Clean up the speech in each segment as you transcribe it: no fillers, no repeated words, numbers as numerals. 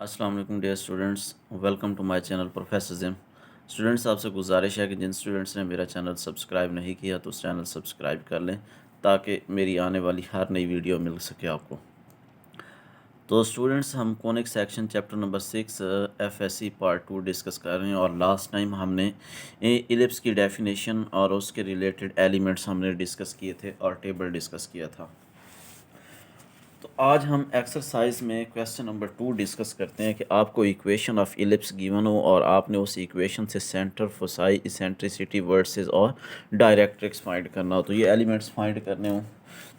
अस्सलाम वालेकुम dear students, welcome to my channel professor Jim. Students, आपसे गुजारिश है कि जिन स्टूडेंट्स ने मेरा चैनल सब्सक्राइब नहीं किया तो उस चैनल सब्सक्राइब कर लें ताकि मेरी आने वाली हर नई वीडियो मिल सके आपको। तो स्टूडेंट्स, हम conic section chapter number 6 FSc part 2 discuss कर रहे हैं और लास्ट टाइम हमने इलिप्स की डेफिनेशन और उसके रिलेटेड एलिमेंट्स हमने डिस्कस किए थे और टेबल डिस्कस किया था। तो आज हम एक्सरसाइज में क्वेश्चन नंबर 2 डिस्कस करते हैं कि आपको इक्वेशन ऑफ इलिप्स गिवन हो और आपने उस इक्वेशन से सेंटर, फोसाई, इसेंट्रिसिटी, वर्सेस और डायरेक्ट्रिक्स फाइंड करना हो। तो ये एलिमेंट्स फाइंड करने हो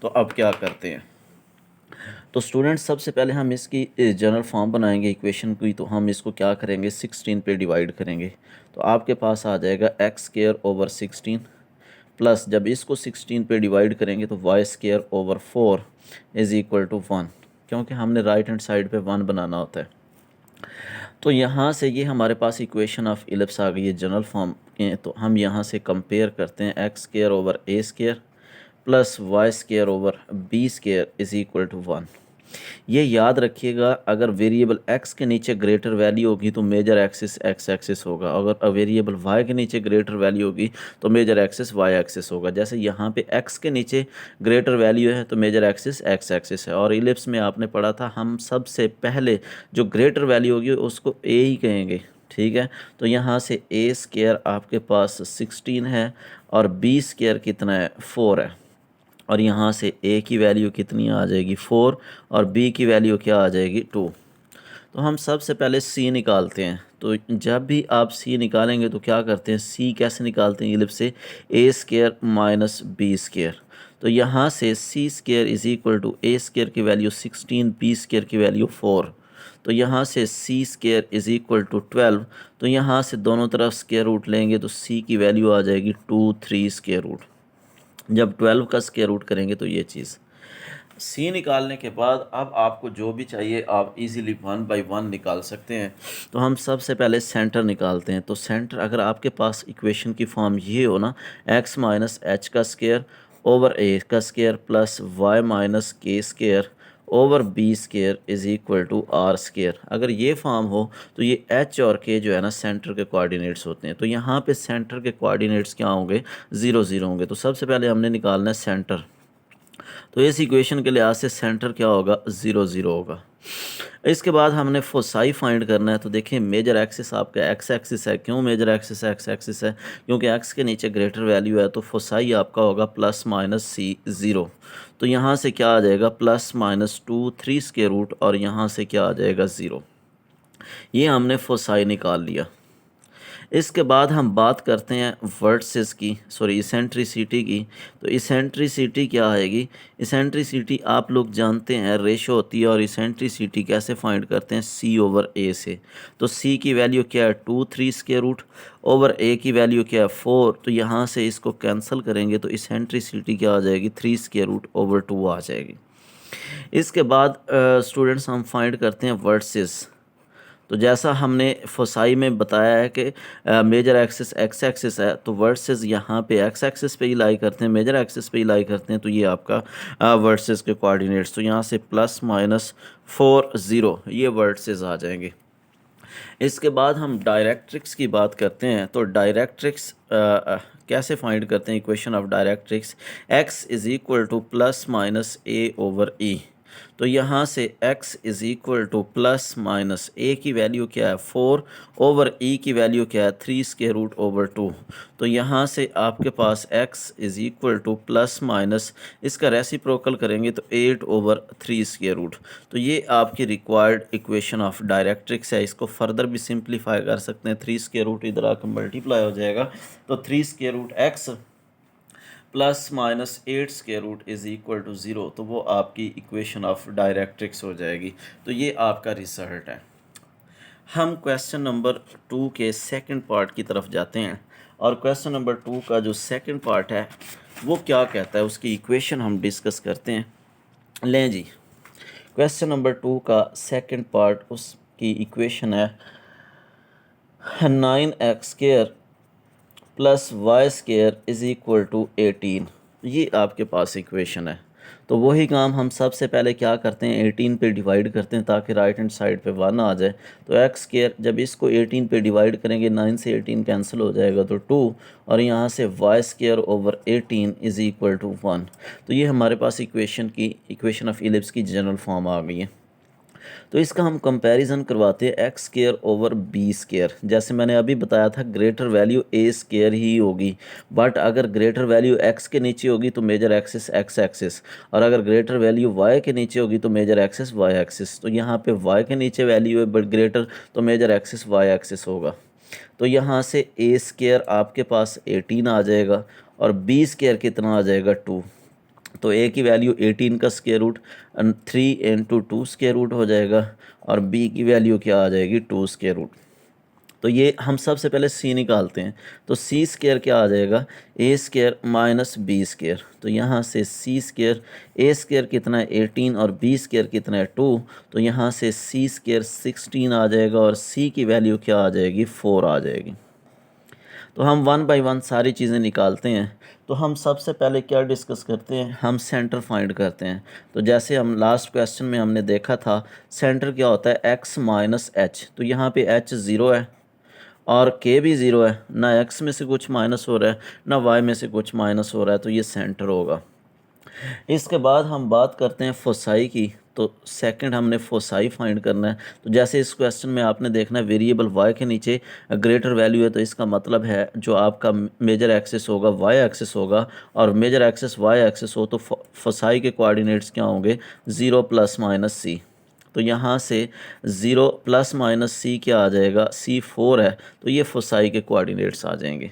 तो अब क्या करते हैं। तो स्टूडेंट्स, सबसे पहले हम इसकी जनरल फॉर्म बनाएंगे इक्वेशन की। तो हम इसको क्या करेंगे, 16 पे डिवाइड करेंगे। तो आपके पास आ जाएगा एक्स स्क्वायर ओवर 16 प्लस, जब इसको 16 पे डिवाइड करेंगे तो Y square over 4 is equal to 1, क्योंकि हमने राइट हैंड साइड पे 1 बनाना होता है। तो यहाँ से ये हमारे पास इक्वेशन ऑफ इलिप्स आ गई है जनरल फॉर्म के। तो हम यहाँ से कंपेयर करते हैं X square over A square plus Y square over B square is equal to 1। ये याद रखिएगा, अगर वेरिएबल x के नीचे ग्रेटर वैल्यू होगी तो मेजर एक्सिस x एक्सिस होगा, अगर वेरिएबल y के नीचे ग्रेटर वैल्यू होगी तो मेजर एक्सिस y एक्सिस होगा। जैसे यहाँ पे x के नीचे ग्रेटर वैल्यू है तो मेजर एक्सिस x एक्सिस है। और इलिप्स में आपने पढ़ा था, हम सबसे पहले जो ग्रेटर वैल्यू होगी उसको a ही कहेंगे, ठीक है। तो यहाँ से a स्क्वायर आपके पास 16 है और b स्क्वायर कितना है, 4 है। और यहाँ से a की वैल्यू कितनी आ जाएगी, 4, और b की वैल्यू क्या आ जाएगी, 2। तो हम सबसे पहले c निकालते हैं। तो जब भी आप c निकालेंगे तो क्या करते हैं, c कैसे निकालते हैं इलिप्स से, a square minus b square. तो यहाँ से c square is equal to a square की वैल्यू 16, b स्क्वायर की वैल्यू 4। तो यहाँ से c square is equal to 12। तो यहाँ से दोनों तरफ स्क्वायर रूट लेंगे तो c की वैल्यू आ जाएगी 2, 3 स्क्वायर रूट। जब 12 का स्क्वायर रूट करेंगे तो ये चीज़। सी निकालने के बाद अब आपको जो भी चाहिए आप इजीली 1 बाई 1 निकाल सकते हैं। तो हम सबसे पहले सेंटर निकालते हैं। तो सेंटर, अगर आपके पास इक्वेशन की फॉर्म ये हो ना, x माइनस एच का स्क्वायर ओवर ए का square plus y minus K square over B square is equal to R square, अगर ये फॉर्म हो तो ये h और k जो है ना सेंटर के कोऑर्डिनेट्स होते हैं। तो यहाँ पे सेंटर के कोऑर्डिनेट्स क्या होंगे, 0, 0 होंगे। तो सबसे पहले हमने निकालना है सेंटर। तो इस इक्वेशन के लिहाज से सेंटर क्या होगा, 0, 0 होगा। इसके बाद हमने फोसाई फाइंड करना है। तो देखिए, मेजर एक्सिस आपका एक्स एक्सिस है। क्यों मेजर एक्सिस एक्स एक्सिस है, क्योंकि एक्स के नीचे ग्रेटर वैल्यू है। तो फोसाई आपका होगा प्लस माइनस सी 0। तो यहाँ से क्या आ जाएगा, प्लस माइनस 2, 3 स्क्वायर रूट, और यहाँ से क्या आ जाएगा, 0। ये हमने फोसाई निकाल लिया। इसके बाद हम बात करते हैं वर्सेस की, सॉरी इसेंट्रिसिटी की। तो इसेंट्रिसिटी क्या आएगी, इसेंट्रिसिटी आप लोग जानते हैं रेशो होती है। और इसेंट्रिसिटी कैसे फाइंड करते हैं, सी ओवर ए से। तो सी की वैल्यू क्या है, 2, 3 स्क्वायर रूट, ओवर ए की वैल्यू क्या है, 4। तो यहाँ से इसको कैंसिल करेंगे तो इसेंट्रिसिटी क्या आ जाएगी, 3 स्क्वायर रूट ओवर 2 आ जाएगी। इसके बाद स्टूडेंट्स हम फाइंड करते हैं वर्सेस। तो जैसा हमने फोसाई में बताया है कि मेजर एक्सिस एक्स एक्सिस है, तो वर्सेस यहाँ पे एक्स एक्सिस पे ही लाई करते हैं, मेजर एक्सिस पे ही लाई करते हैं। तो ये आपका वर्सेस के कोऑर्डिनेट्स, तो यहाँ से प्लस माइनस 4, 0, ये वर्सेस आ जाएंगे। इसके बाद हम डायरेक्ट्रिक्स की बात करते हैं। तो डायरेक्ट्रिक्स कैसे फाइंड करते हैं, equation of directrix, x is equal to plus minus a over e. तो यहाँ से x is equal to plus minus a की वैल्यू क्या है, 4, ओवर e की वैल्यू क्या है, 3 स्क्वायर रूट ओवर 2। तो यहाँ से आपके पास x is equal to plus minus, इसका रेसिप्रोकल करेंगे तो 8 ओवर 3 स्क्वायर रूट। तो ये आपकी रिक्वायर्ड इक्वेशन ऑफ डायरेक्ट्रिक्स है। इसको फर्दर भी सिंप्लीफाई कर सकते हैं, 3 स्क्वायर रूट इधर आकर मल्टीप्लाई हो जाएगा। तो 3 square root X plus minus 8 square root is equal to 0। तो वो आपकी इक्वेशन ऑफ डायरेक्ट्रिक्स हो जाएगी। तो ये आपका रिजल्ट है। हम क्वेश्चन नंबर 2 के सेकंड पार्ट की तरफ जाते हैं। और क्वेश्चन नंबर 2 का जो सेकंड पार्ट है वो क्या कहता है, उसकी इक्वेशन हम डिस्कस करते हैं। लें जी, क्वेश्चन नंबर 2 का सेकंड पार्ट, उसकी इक्वेशन है 9x square plus Y square is equal to 18। ये आपके पास इक्वेशन है। तो वही काम हम सबसे पहले क्या करते हैं, 18 पे डिवाइड करते हैं ताकि राइट हैंड साइड पे 1 आ जाए। तो एक्स स्क्वायर जब इसको 18 पे डिवाइड करेंगे 9 से 18 कैंसिल हो जाएगा तो 2, और यहाँ से Y square over 18 is equal to 1। तो ये हमारे पास इक्वेशन ऑफ इलिप्स की जनरल फॉर्म आ गई है। तो इसका हम कंपैरिजन करवाते हैं X square over B square. जैसे मैंने अभी बताया था ग्रेटर वैल्यू ए स्क्वायर ही होगी, बट अगर ग्रेटर वैल्यू एक्स के नीचे होगी तो मेजर एक्सिस एक्स एक्सिस, और अगर ग्रेटर वैल्यू वाई के नीचे होगी तो मेजर एक्सिस वाई एक्सिस। तो यहाँ पे वाई के नीचे वैल्यू है बट ग्रेटर, तो मेजर एक्सिस वाई एक्सिस होगा। तो यहाँ से ए स्क्वायर आपके पास 18 आ जाएगा और बी स्क्वायर कितना आ जाएगा 2। तो ए की वैल्यू 18 का square root 3 into 2 square root हो जाएगा, और बी की वैल्यू क्या आ जाएगी 2 स्क्वायर रूट। तो ये हम सबसे पहले सी निकालते हैं। तो सी स्क्वायर क्या आ जाएगा, ए स्क्वायर माइनस बी स्क्वायर। तो यहाँ से सी स्क्वायर, ए स्क्वायर कितना है 18 और बी स्क्वायर कितना है 2। तो यहाँ से सी स्क्वायर 16 आ जाएगा और सी की वैल्यू क्या आ जाएगी 4 आ जाएगी। तो हम 1 बाय 1 सारी चीज़ें निकालते हैं। तो हम सबसे पहले क्या डिस्कस करते हैं, हम सेंटर फाइंड करते हैं। तो जैसे हम लास्ट क्वेश्चन में हमने देखा था सेंटर क्या होता है x माइनस एच। तो यहाँ पे h 0 है और k भी 0 है, ना x में से कुछ माइनस हो रहा है ना y में से कुछ माइनस हो रहा है, तो ये सेंटर होगा। इसके बाद हम बात करते हैं फोसाई की। तो सेकंड हमने फोसाई फाइंड करना है। तो जैसे इस क्वेश्चन में आपने देखना है वेरिएबल y के नीचे ग्रेटर वैल्यू है, तो इसका मतलब है जो आपका मेजर एक्सिस होगा y एक्सिस होगा, और मेजर एक्सिस y एक्सिस हो तो फोसाई के कोऑर्डिनेट्स क्या होंगे 0 प्लस माइनस c। तो यहाँ से 0 प्लस माइनस c क्या आ जाएगा, c 4 है, तो ये फोसाई के कोऑर्डिनेट्स आ जाएंगे।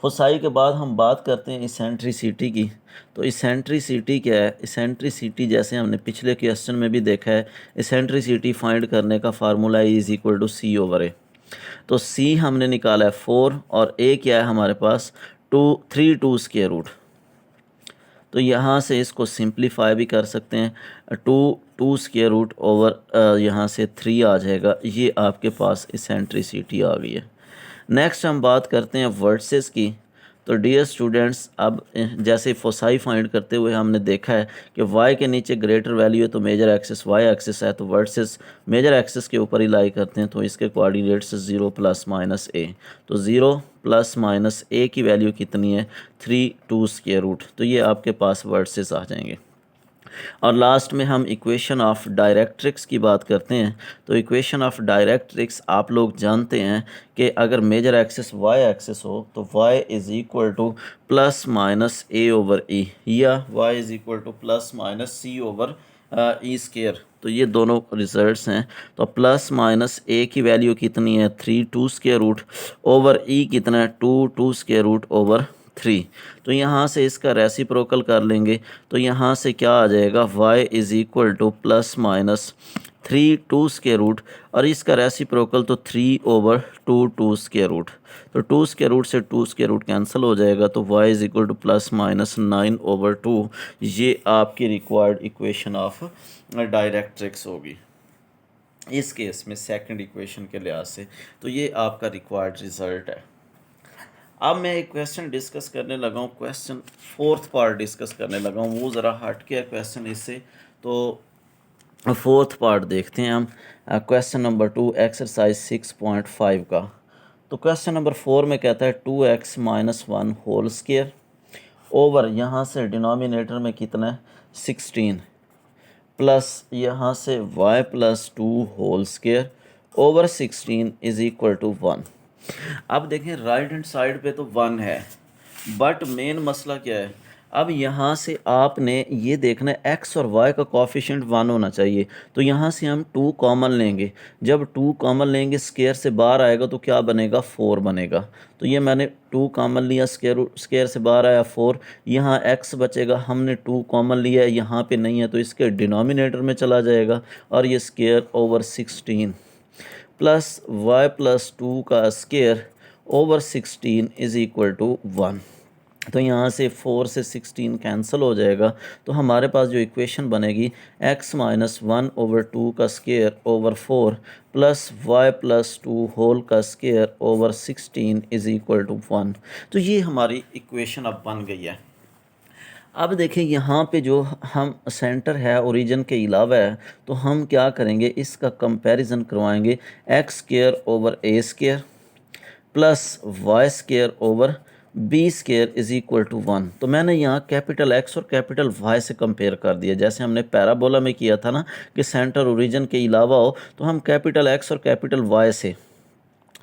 फोसाई के बाद हम बात करते हैं इसेंट्रिसिटी की। तो इसेंट्रिसिटी क्या है, इसेंट्रिसिटी जैसे हमने पिछले क्वेश्चन में भी देखा है, इसेंट्रिसिटी फाइंड करने का formula is equal to c over a. तो सी हमने निकाला है 4 और ए क्या है हमारे पास 2 स्क्वायर रूट। तो यहाँ से इसको सिंप्लीफाई भी कर सकते हैं, 2 स्क्वायर रूट ओवर यहाँ से 3 आ जाएगा। ये आपके पास इसेंट्रिसिटी आ गई है। नेक्स्ट हम बात करते हैं वर्सेस की। तो डियर स्टूडेंट्स, अब जैसे फोसाई फाइंड करते हुए हमने देखा है कि y के नीचे ग्रेटर वैल्यू है तो मेजर एक्सिस y एक्सिस है, तो वर्सेस मेजर एक्सिस के ऊपर ही लाई करते हैं। तो इसके कोऑर्डिनेट्स 0 प्लस माइनस a। तो 0 प्लस माइनस a की वैल्यू कितनी है 2 स्क्वायर रूट। तो ये आपके पास वर्सेस आ जाएंगे। और लास्ट में हम इक्वेशन ऑफ डायरेक्ट्रिक्स की बात करते हैं। तो इक्वेशन ऑफ डायरेक्ट्रिक्स आप लोग जानते हैं कि अगर मेजर एक्सिस y एक्सिस हो तो y is equal to plus minus a over e, या y is equal to plus minus c over E square. तो ये दोनों रिजल्ट्स हैं। तो प्लस माइनस a की वैल्यू कितनी है 2 स्क्वायर रूट ओवर e कितना है 2 स्क्वायर रूट ओवर 3। तो यहाँ से इसका रेसिप्रोकल कर लेंगे। तो यहाँ से क्या आ जाएगा y is equal to plus minus 2 square root, और इसका रेसिप्रोकल तो 3 ओवर 2 स्क्वायर रूट। तो 2 स्क्वायर रूट से 2 स्क्वायर रूट कैंसिल हो जाएगा, तो y is equal to plus minus 9 over 2। ये आपकी रिक्वायर्ड इक्वेशन ऑफ डायरेक्ट्रिक्स होगी इस केस में सेकंड इक्वेशन के लिहाज से। तो ये आपका रिक्वायर्ड रिजल्ट है। अब मैं एक क्वेश्चन डिस्कस करने लगा हूँ, क्वेश्चन फोर्थ पार्ट डिस्कस करने लगा हूँ, वो ज़रा हट के क्वेश्चन इससे। तो फोर्थ पार्ट देखते हैं हम, क्वेश्चन नंबर 2 एक्सरसाइज 6.5 का। तो क्वेश्चन नंबर 4 में कहता है 2x minus 1 whole square over, यहाँ से डिनोमिनेटर में कितना है 16, प्लस यहाँ से y plus 2 whole square over 16 is equal to 1। अब देखें राइट हैंड साइड पे तो 1 है, बट मेन मसला क्या है, अब यहाँ से आपने ये देखना है x और y का कोफिशिएंट 1 होना चाहिए। तो यहाँ से हम 2 कॉमन लेंगे, जब 2 कॉमन लेंगे स्क्वायर से बाहर आएगा तो क्या बनेगा 4 बनेगा। तो ये मैंने 2 कॉमन लिया, स्क्वायर से बाहर आया 4, यहाँ x बचेगा, हमने 2 कॉमन लिया है, यहाँ पे नहीं है तो इसके डिनोमिनेटर में चला जाएगा, और ये square over 16 plus y plus 2 का square over 16 is equal to 1। तो यहाँ से 4 से 16 कैंसिल हो जाएगा। तो हमारे पास जो इक्वेशन बनेगी x माइनस 1 ओवर 2 का square over 4 plus y plus 2 whole का square over 16 is equal to 1। तो ये हमारी इक्वेशन अब बन गई है। अब देखें यहाँ पे जो हम सेंटर है ओरिजिन के अलावा है, तो हम क्या करेंगे, इसका कंपैरिजन करवाएंगे X square over A square plus Y square over B square is equal to 1। तो मैंने यहाँ कैपिटल एक्स और कैपिटल वाई से कंपेयर कर दिया, जैसे हमने पैराबोला में किया था ना कि सेंटर ओरिजिन के अलावा हो, तो हम कैपिटल एक्स और कैपिटल वाई से,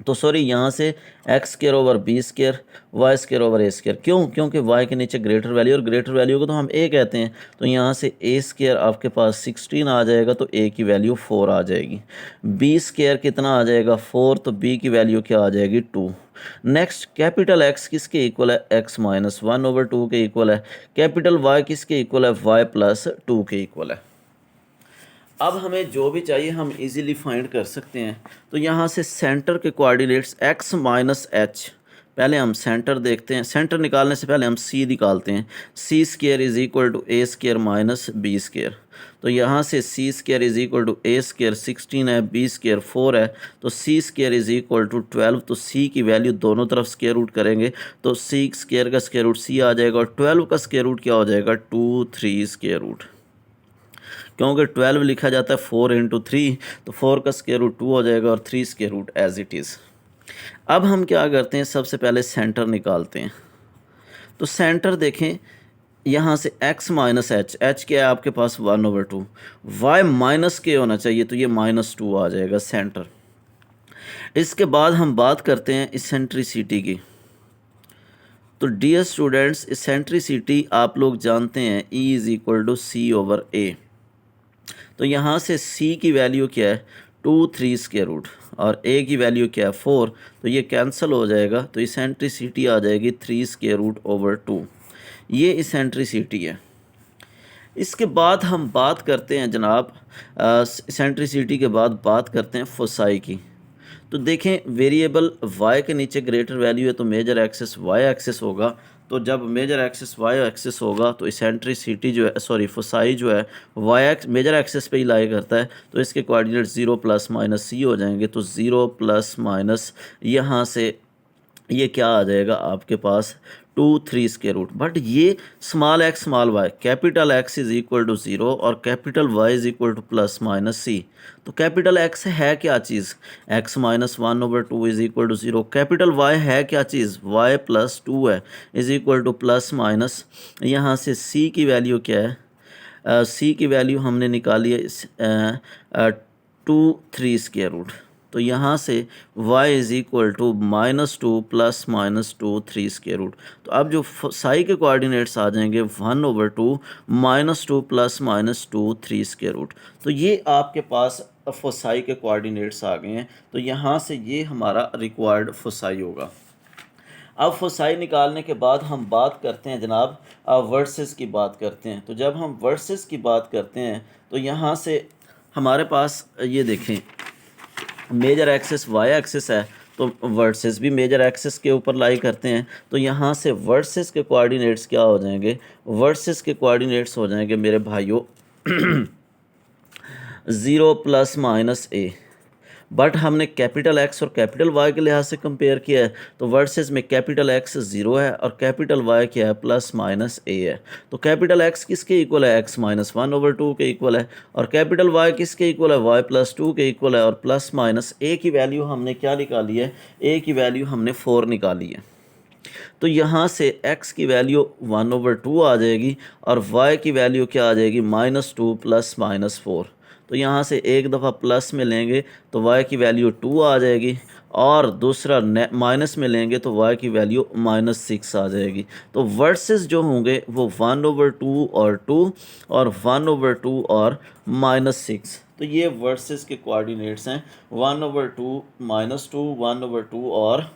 तो सॉरी यहाँ से x square over B square y square over ए स्क्वायर, क्यों, क्योंकि वाई के नीचे ग्रेटर वैल्यू और ग्रेटर वैल्यू को तो हम ए कहते हैं, तो यहाँ से ए स्क्वायर आपके पास 16 आ जाएगा, तो ए की वैल्यू 4 आ जाएगी। बी स्क्वायर कितना आ जाएगा 4, तो बी की वैल्यू क्या आ जाएगी 2। नेक्स्ट कैपिटल एक्स किसके इक्वल है, एक्स माइनस 1/2 के इक्वल है। कैपिटल वाई किसके इक्वल है, वाई प्लस 2 के इक्वल है। अब हमें जो भी चाहिए हम इजीली फाइंड कर सकते हैं। तो यहाँ से सेंटर के कोऑर्डिनेट्स x माइनस एच, पहले हम सेंटर देखते हैं। सेंटर निकालने से पहले हम c निकालते हैं। C square is equal to a square minus b square. तो यहाँ से c square is equal to a square 16 है, बी स्क्वायर 4 है, तो c square is equal to 12। तो सी की वैल्यू दोनों तरफ स्क्वायर रूट करेंगे, तो सी स्क्वायर का स्क्वायर रूट सी आ जाएगा, और 12 का स्क्वायर रूट क्या हो जाएगा 2 3 स्क्वायर रूट, क्योंकि 12 लिखा जाता है 4 इंटू 3, तो 4 का स्क्वायर रूट 2 हो जाएगा और 3 square root as it is. अब हम क्या करते हैं, सबसे पहले सेंटर निकालते हैं। तो सेंटर देखें, यहाँ से x माइनस एच, एच क्या है आपके पास 1/2, y माइनस के होना चाहिए, तो ये -2 आ जाएगा सेंटर। इसके बाद हम बात करते हैं इसेंट्रिसिटी की। तो डियर स्टूडेंट्स, इसेंट्रिसिटी आप लोग जानते हैं E is equal to C/A। तो यहाँ से c की वैल्यू क्या है 2 3 स्क्वायर रूट, और a की वैल्यू क्या है 4, तो ये कैंसिल हो जाएगा, तो इसेंट्रिसिटी आ जाएगी 3 स्क्वायर रूट ओवर 2। ये इसेंट्रिसिटी है। इसके बाद हम बात करते हैं जनाब, इसेंट्रिसिटी के बाद बात करते हैं फोसाई की। तो देखें, वेरिएबल y के नीचे ग्रेटर वैल्यू है, तो मेजर एक्सिस y एक्सिस होगा। तो जब मेजर एक्सिस y एक्सिस होगा, तो इसेंट्रिसिटी जो है, सॉरी फोसाई जो है मेजर एक्सिस पे ही लाई करता है, तो इसके कोऑर्डिनेट 0 प्लस माइनस c हो जाएंगे। तो 0 प्लस माइनस यहाँ से ये क्या आ जाएगा आपके पास 2 3 स्क्वायर रूट। बट ये small x small y, capital X is equal to 0 और capital Y is equal to plus minus c. तो कैपिटल एक्स है क्या चीज़, x minus 1/2 is equal to 0। Capital Y है क्या चीज़, y प्लस 2 है, is equal to plus minus, यहाँ से c की वैल्यू क्या है, c की वैल्यू हमने निकाली है 2 3 स्क्वायर रूट। तो यहाँ से y is equal to -2 plus -2 3 square root. तो अब जो साई के कोऑर्डिनेट्स आ जाएंगे 1/2 -2 प्लस -2 3 स्क्वायर रूट। तो ये आपके पास फोसाई के कोऑर्डिनेट्स आ गए हैं। तो यहाँ से ये हमारा रिक्वायर्ड फोसाई होगा। अब फोसाई निकालने के बाद हम बात करते हैं जनाब वर्सेस की बात करते हैं। तो जब हम वर्सेस की बात करते हैं, तो यहाँ से हमारे पास ये देखें, मेजर एक्सिस वाई एक्सिस है, तो वर्सेस भी मेजर एक्सिस के ऊपर लाई करते हैं। तो यहाँ से वर्सेस के कोऑर्डिनेट्स क्या हो जाएंगे, वर्सेस के कोऑर्डिनेट्स हो जाएंगे मेरे भाइयों 0 प्लस माइनस a। बट हमने कैपिटल एक्स और कैपिटल वाई के लिहाज से कंपेयर किया है, तो वर्सेस में कैपिटल एक्स 0 है और कैपिटल वाई क्या है प्लस माइनस ए है। तो कैपिटल एक्स किसके इक्वल है, x माइनस 1/2 के इक्वल है, और कैपिटल वाई किसके इक्वल है, y प्लस 2 के इक्वल है, और प्लस माइनस ए की वैल्यू हमने क्या निकाली है, a की वैल्यू हमने 4 निकाली है। तो यहाँ से x की वैल्यू 1/2 आ जाएगी और y की वैल्यू क्या आ जाएगी -2 प्लस -4। तो यहाँ से एक दफ़ा प्लस में लेंगे तो y की वैल्यू 2 आ जाएगी, और दूसरा माइनस में लेंगे तो y की वैल्यू -6 आ जाएगी। तो वर्सेस जो होंगे वो 1/2 और 2 और 1/2 और -6। तो ये वर्सेस के कोऑर्डिनेट्स हैं 1/2 -2 1/2 और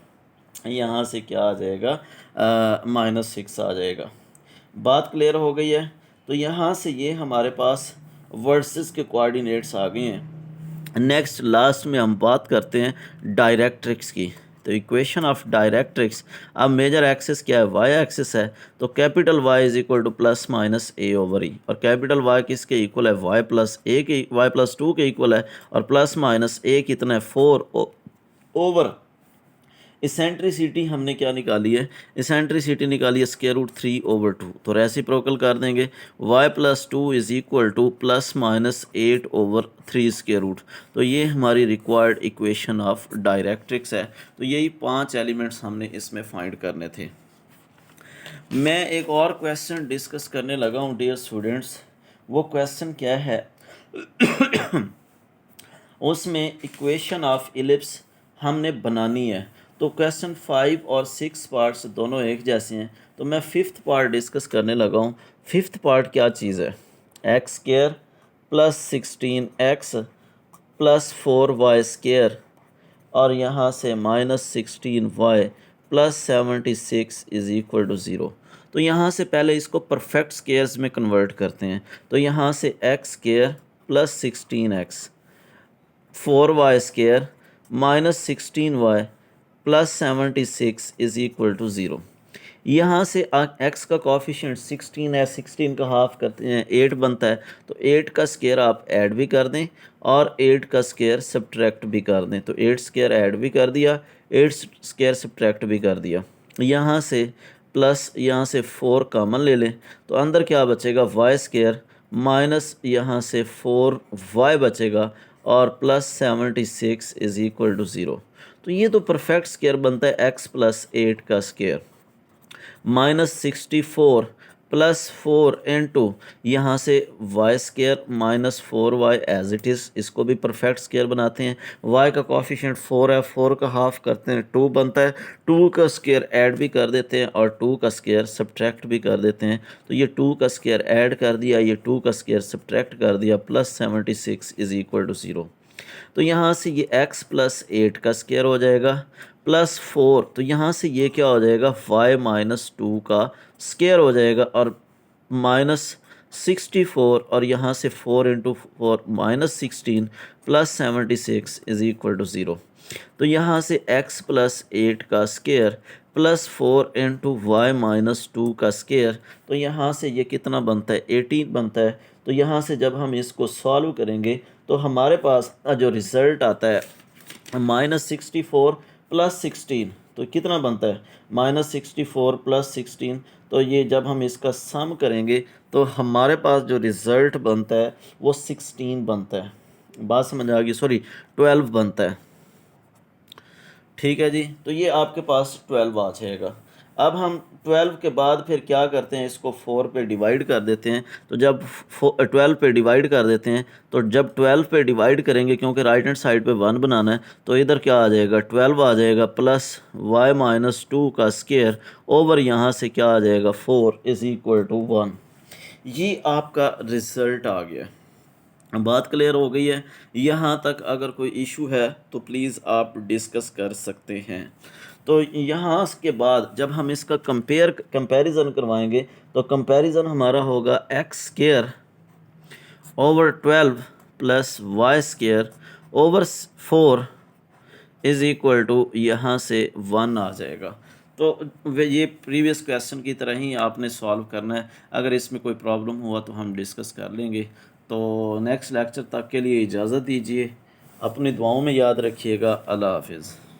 यहाँ से क्या आ जाएगा -6 आ जाएगा। बात क्लियर हो गई है। तो यहाँ से ये हमारे पास वर्सेस के कोऑर्डिनेट्स आ गए हैं। नेक्स्ट लास्ट में हम बात करते हैं डायरेक्ट्रिक्स की। तो इक्वेशन ऑफ डायरेक्ट्रिक्स, अब मेजर एक्सिस क्या है, वाई एक्सिस है, तो capital Y is equal to plus minus a over e, और कैपिटल वाई किसके इक्वल है, वाई प्लस 2 के इक्वल है, और प्लस माइनस ए कितना है 4 ओवर इसेंट्रिसिटी हमने क्या निकाली है, इसेंट्रिसिटी निकाली है स्क्वायर रूट 3/2, तो रेसिप्रोकल कर देंगे y+2 is equal to +-8/3 square root. तो ये हमारी रिक्वायर्ड इक्वेशन ऑफ डायरेक्ट्रिक्स है। तो यही 5 एलिमेंट्स हमने इसमें फाइंड करने थे। मैं एक और क्वेश्चन डिस्कस करने लगा हूँ डियर स्टूडेंट्स। वो क्वेश्चन क्या है उसमें इक्वेशन ऑफ इलिप्स हमने बनानी है। तो क्वेश्चन 5 और 6 पार्ट्स दोनों एक जैसे हैं। तो मैं 5th पार्ट डिस्कस करने लगा हूँ। 5th पार्ट क्या चीज़ है, x² + 16x + 4y² और यहाँ से -16y + 76 इज़ इक्वल टू 0। तो यहाँ से पहले इसको परफेक्ट स्क्वेयर्स में कन्वर्ट करते हैं। तो यहाँ से x² + 16x 4y² -16y + 76 is equal to 0। यहाँ से x का कोफिशिएंट 16 है, 16 का हाफ करते हैं 8 बनता है। तो 8 का स्क्वायर आप ऐड भी कर दें और 8 का स्क्वायर सब्ट्रैक्ट भी कर दें। तो 8 स्क्वायर ऐड भी कर दिया, 8 स्क्वायर सब्ट्रैक्ट भी कर दिया। यहाँ से प्लस यहाँ से 4 कॉमन ले लें तो अंदर क्या बचेगा, y² माइनस यहाँ से 4y बचेगा और +76 इज़ इक्वल टू 0। तो ये तो परफेक्ट स्क्वायर बनता है x + 8 का स्क्वायर -64 + 4 इंटू यहाँ से y² -4y as it is, इसको भी परफेक्ट स्क्वायर बनाते हैं। y का कोफिशिएंट 4 है, 4 का हाफ करते हैं 2 बनता है, 2 का स्क्वायर ऐड भी कर देते हैं और 2 का स्क्वायर सब्ट्रैक्ट भी कर देते हैं। तो ये 2 का स्क्वायर ऐड कर दिया, ये 2 का स्क्वायर सब्ट्रैक्ट कर दिया, +76 इज़ इक्वल टू 0। तो यहाँ से ये x + 8 का स्क्वायर हो जाएगा +4, तो यहाँ से ये क्या हो जाएगा, y - 2 का स्क्वायर हो जाएगा और -64 और यहाँ से 4 × 4 -16 +76 इज़ इक्वल टू 0। तो यहाँ से x + 8 का स्क्वायर +4 × y - 2 का स्क्वायर, तो यहाँ से ये कितना बनता है, 18 बनता है। तो यहाँ से जब हम इसको सॉल्व करेंगे तो हमारे पास जो रिज़ल्ट आता है -64 + 16, तो कितना बनता है, -64 + 16। तो ये जब हम इसका सम करेंगे तो हमारे पास जो रिज़ल्ट बनता है वो 16 बनता है। बात समझ आ गई, सॉरी 12 बनता है। ठीक है जी, तो ये आपके पास 12 आ जाएगा। अब हम 12 के बाद फिर क्या करते हैं, इसको 4 पे डिवाइड कर देते हैं। तो जब 12 पे डिवाइड कर देते हैं तो जब 12 पे डिवाइड करेंगे, क्योंकि राइट हैंड साइड पे 1 बनाना है, तो इधर क्या आ जाएगा, 12 आ जाएगा +y - 2 का स्क्वायर ओवर यहाँ से क्या आ जाएगा, 4 इज़ इक्वल टू 1। ये आपका रिज़ल्ट आ गया। बात क्लियर हो गई है। यहाँ तक अगर कोई इशू है तो प्लीज़ आप डिस्कस कर सकते हैं। तो यहाँ के बाद जब हम इसका कंपैरिजन करवाएंगे तो कंपैरिजन हमारा होगा x² / 12 + y² / 4 is equal to यहाँ से 1 आ जाएगा। तो ये प्रीवियस क्वेश्चन की तरह ही आपने सॉल्व करना है। अगर इसमें कोई प्रॉब्लम हुआ तो हम डिस्कस कर लेंगे। तो नेक्स्ट लेक्चर तक के लिए इजाज़त दीजिए। अपनी दुआओं में याद रखिएगा। अल्लाह हाफिज़।